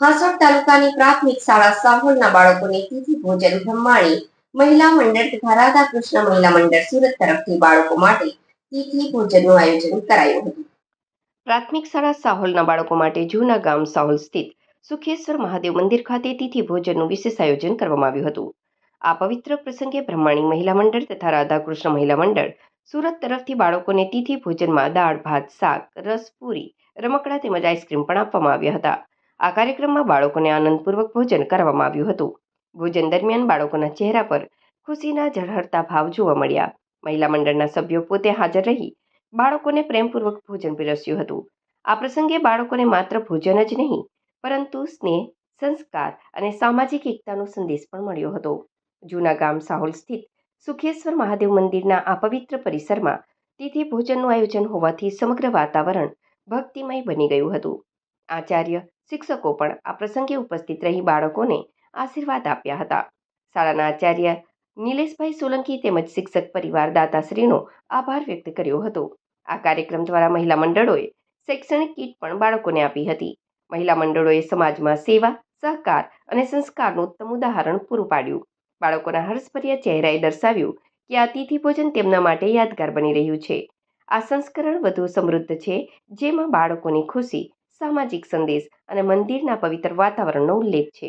હાસોડ તાલુકાની પ્રાથમિક શાળા સાહોલના બાળકોને તિથિ ભોજન બ્રહ્માણી મહિલા મંડળ તથા રાધાકૃષ્ણ મહિલા મંડળ સુરત તરફથી બાળકો માટે તિથિ ભોજનનું આયોજન કરાયું હતું. પ્રાથમિક શાળા સાહોલના બાળકો માટે જૂના ગામ સાહોલ સ્થિત સુખેશ્વર મહાદેવ મંદિર ખાતે તિથિ ભોજનનું વિશેષ આયોજન કરવામાં આવ્યું હતું. આ પવિત્ર પ્રસંગે બ્રહ્માણી મહિલા મંડળ તથા રાધાકૃષ્ણ મહિલા મંડળ સુરત તરફથી બાળકોને તિથિ ભોજનમાં દાળ ભાત શાક રસ પૂરી રમકડા તેમજ આઈસ્ક્રીમ પણ આપવામાં આવ્યા હતા. આ કાર્યક્રમમાં બાળકોને આનંદપૂર્વક ભોજન કરવામાં આવ્યું હતું. ભોજન દરમિયાન બાળકોના ચહેરા પર ખુશીના ઝળહળતા ભાવ જોવા મળ્યા. મહિલા મંડળના સભ્યો પોતે હાજર રહી બાળકોને પ્રેમપૂર્વક ભોજન પીરસ્યું હતું. આ પ્રસંગે બાળકોને માત્ર ભોજન જ નહીં પરંતુ સ્નેહ, સંસ્કાર અને સામાજિક એકતાનો સંદેશ પણ મળ્યો હતો. જૂના ગામ સાહોલ સ્થિત સુખેશ્વર મહાદેવ મંદિરના આ પવિત્ર પરિસરમાં તિથિ ભોજનનું આયોજન હોવાથી સમગ્ર વાતાવરણ ભક્તિમય બની ગયું હતું. આચાર્ય, શિક્ષકો પણ આ પ્રસંગે ઉપસ્થિત રહી બાળકોને આશીર્વાદ આપ્યા હતા. શાળાના આચાર્ય નિલેશભાઈ સોલંકી તેમજ શિક્ષક પરિવાર દાતાશ્રીનો આભાર વ્યક્ત કર્યો હતો. આ કાર્યક્રમ દ્વારા મહિલા મંડળોએ શૈક્ષણિક કીટ પણ બાળકોને આપી હતી. મહિલા મંડળોએ સમાજમાં સેવા, સહકાર અને સંસ્કારનું ઉત્તમ ઉદાહરણ પૂરું પાડ્યું. બાળકોના હર્ષભર્યા ચહેરાએ દર્શાવ્યું કે આ તિથિ ભોજન તેમના માટે યાદગાર બની રહ્યું છે. આ સંસ્કરણ વધુ સમૃદ્ધ છે, જેમાં બાળકોની ખુશી, સામાજિક સંદેશ અને મંદિરના પવિત્ર વાતાવરણનો ઉલ્લેખ છે.